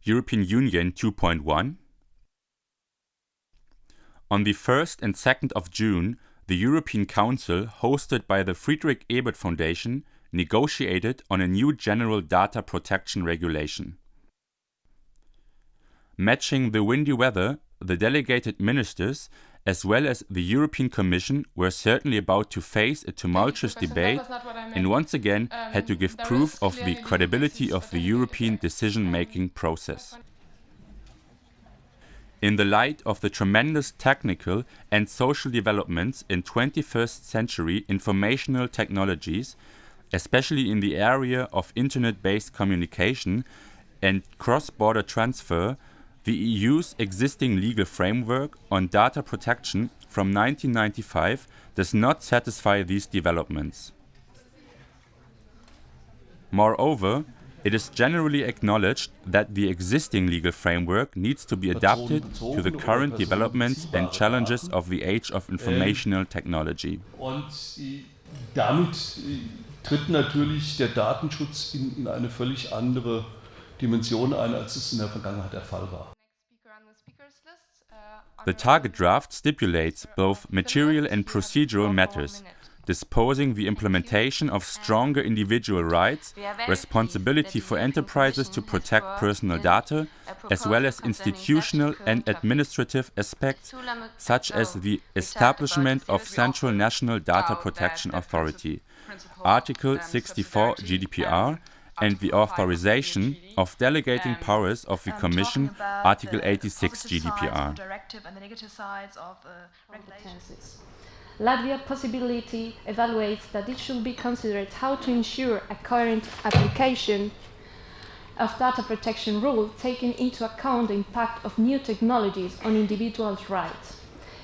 European Union 2.1. On the 1st and 2nd of June, the European Council, hosted by the Friedrich Ebert Foundation, negotiated on a new general data protection regulation. Matching the windy weather, the delegated ministers, as well as the European Commission, were certainly about to face a tumultuous debate and once again had to give proof of the credibility of the European decision-making process. In the light of the tremendous technical and social developments in 21st century informational technologies, especially in the area of internet-based communication and cross-border transfer, the EU's existing legal framework on data protection from 1995 does not satisfy these developments. Moreover, it is generally acknowledged that the existing legal framework needs to be adapted to the current developments and challenges of the age of informational technology. Damit tritt natürlich der Datenschutz in eine völlig andere Dimension ein, als es in der Vergangenheit der Fall war. The target draft stipulates both material and procedural matters, disposing the implementation of stronger individual rights, responsibility for enterprises to protect personal data, as well as institutional and administrative aspects, such as the establishment of Central National Data Protection Authority, Article 64 GDPR, and the authorization of delegating powers of the Commission, Article 86 GDPR. Latvia possibility evaluates that it should be considered how to ensure a coherent application of data protection rules, taking into account the impact of new technologies on individuals' rights.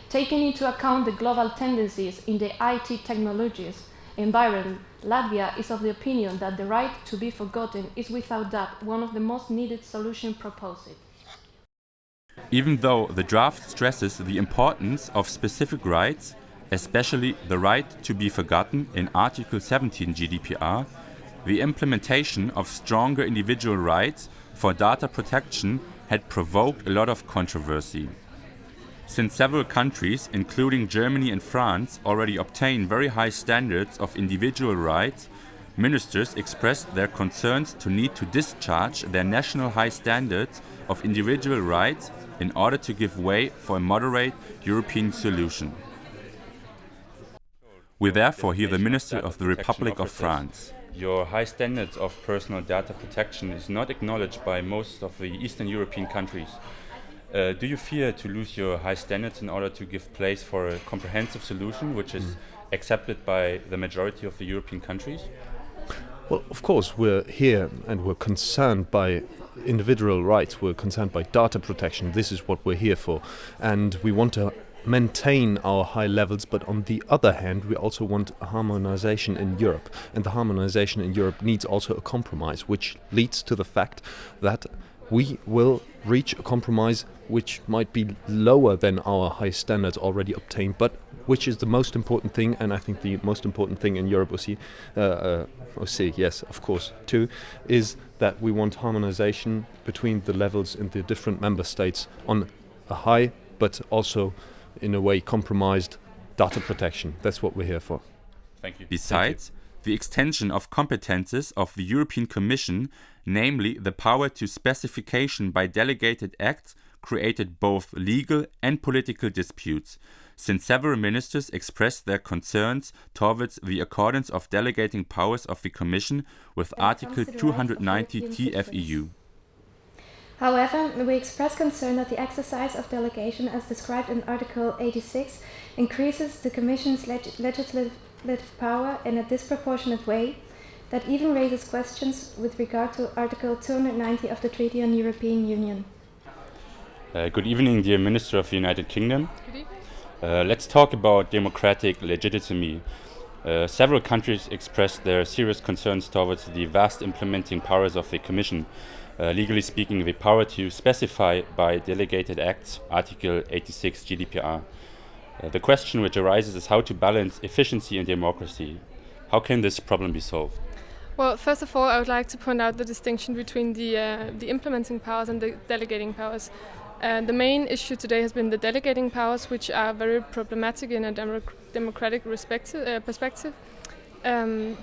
Taking into account the global tendencies in the IT technologies environment, Latvia is of the opinion that the right to be forgotten is without doubt one of the most needed solutions proposed. Even though the draft stresses the importance of specific rights, especially the right to be forgotten in Article 17 GDPR, the implementation of stronger individual rights for data protection had provoked a lot of controversy. Since several countries, including Germany and France, already obtain very high standards of individual rights, ministers expressed their concerns to need to discharge their national high standards of individual rights in order to give way for a moderate European solution. We therefore hear the Minister of the Republic of France. Your high standards of personal data protection is not acknowledged by most of the Eastern European countries. Do you fear to lose your high standards in order to give place for a comprehensive solution which is accepted by the majority of the European countries? Well, of course, we're here and we're concerned by individual rights, we're concerned by data protection. This is what we're here for. And we want to maintain our high levels, but on the other hand, we also want a harmonization in Europe. And the harmonization in Europe needs also a compromise, which leads to the fact that we will reach a compromise which might be lower than our high standards already obtained, but which is the most important thing. And I think the most important thing in Europe, yes, of course, too, is that we want harmonization between the levels in the different member states on a high, but also in a way compromised data protection. That's what we're here for. Thank you. Besides, the extension of competences of the European Commission, namely the power to specification by delegated acts, created both legal and political disputes, since several ministers expressed their concerns towards the accordance of delegating powers of the Commission with Article 290 TFEU. However, we express concern that the exercise of delegation as described in Article 86 increases the Commission's legislative power in a disproportionate way that even raises questions with regard to Article 290 of the Treaty on European Union. Good evening, dear Minister of the United Kingdom. Good evening. Let's talk about democratic legitimacy. Several countries expressed their serious concerns towards the vast implementing powers of the Commission. Legally speaking, the power to specify by delegated acts, Article 86 GDPR. The question which arises is how to balance efficiency and democracy. How can this problem be solved? Well, first of all, I would like to point out the distinction between the implementing powers and the delegating powers. The main issue today has been the delegating powers, which are very problematic in a democratic perspective,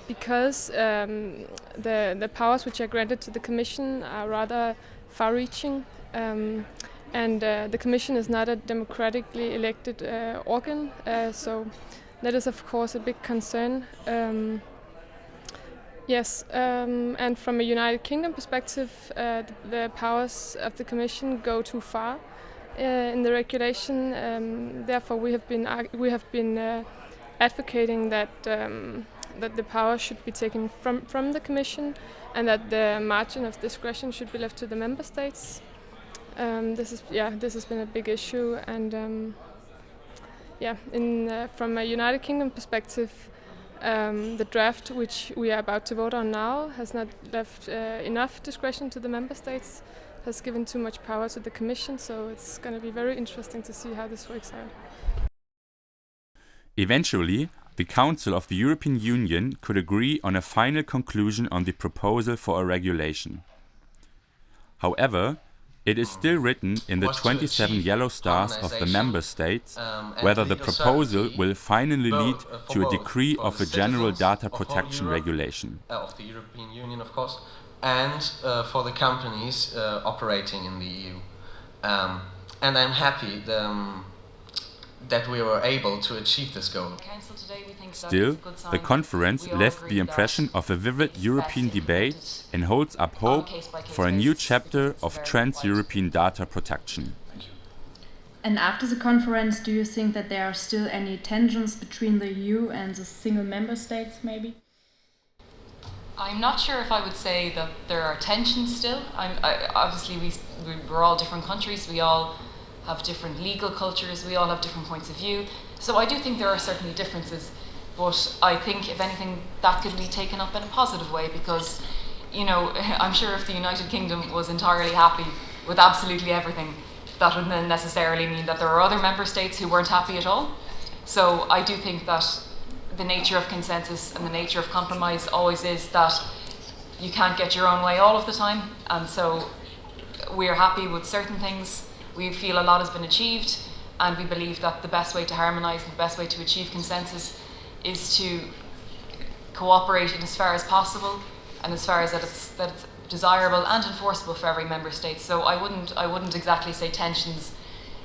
because the powers which are granted to the Commission are rather far-reaching, and the Commission is not a democratically elected organ, so that is of course a big concern. Yes, and from a United Kingdom perspective, the powers of the Commission go too far in the regulation. Therefore, we have been advocating that the power should be taken from the Commission, and that the margin of discretion should be left to the member states. This has been a big issue, and from a United Kingdom perspective, the draft which we are about to vote on now has not left enough discretion to the member states, has given too much power to the Commission, so it's going to be very interesting to see how this works out. Eventually, the Council of the European Union could agree on a final conclusion on the proposal for a regulation. However, it is still written in the 27 yellow stars of the member states whether the proposal will finally lead to a decree of a general data protection regulation. Of the European Union, of course, and for the companies operating in the EU. And I'm happy that we were able to achieve this goal. Still, the conference left the impression of a vivid European debate and holds up hope for a new chapter of trans-European data protection. And after the conference, do you think that there are still any tensions between the EU and the single member states, maybe? I'm not sure if I would say that there are tensions still. Obviously, we're all different countries, we all have different legal cultures, we all have different points of view. So I do think there are certainly differences, but I think, if anything, that could be taken up in a positive way, because, you know, I'm sure if the United Kingdom was entirely happy with absolutely everything, that wouldn't then necessarily mean that there are other member states who weren't happy at all. So I do think that the nature of consensus and the nature of compromise always is that you can't get your own way all of the time, and so we're happy with certain things. We feel a lot has been achieved, and we believe that the best way to harmonise and the best way to achieve consensus is to cooperate in as far as possible, and as far as that it's desirable and enforceable for every member state. So I wouldn't exactly say tensions.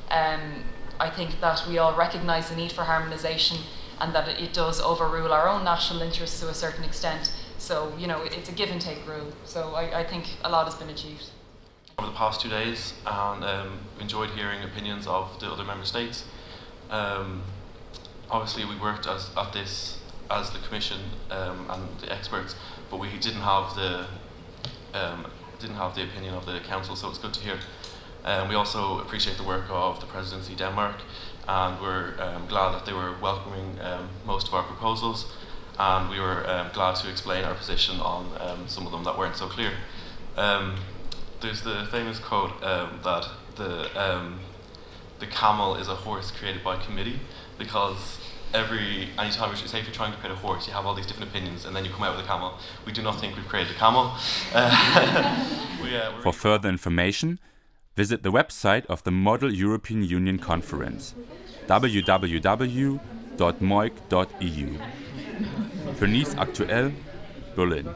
I think that we all recognise the need for harmonisation, and that it does overrule our own national interests to a certain extent. So, you know, it's a give and take rule. So I think a lot has been achieved. Over the past 2 days, and enjoyed hearing opinions of the other member states. Obviously, we worked at this as the Commission and the experts, but we didn't have the opinion of the Council, so it's good to hear. We also appreciate the work of the Presidency Denmark, and we're glad that they were welcoming most of our proposals, and we were glad to explain our position on some of them that weren't so clear. There's the famous quote that the camel is a horse created by committee, because anytime if you're trying to create a horse, you have all these different opinions, and then you come out with a camel. We do not think we've created a camel. For further information, visit the website of the Model European Union Conference, www.meuc.eu. Für Nice Aktuell, Berlin.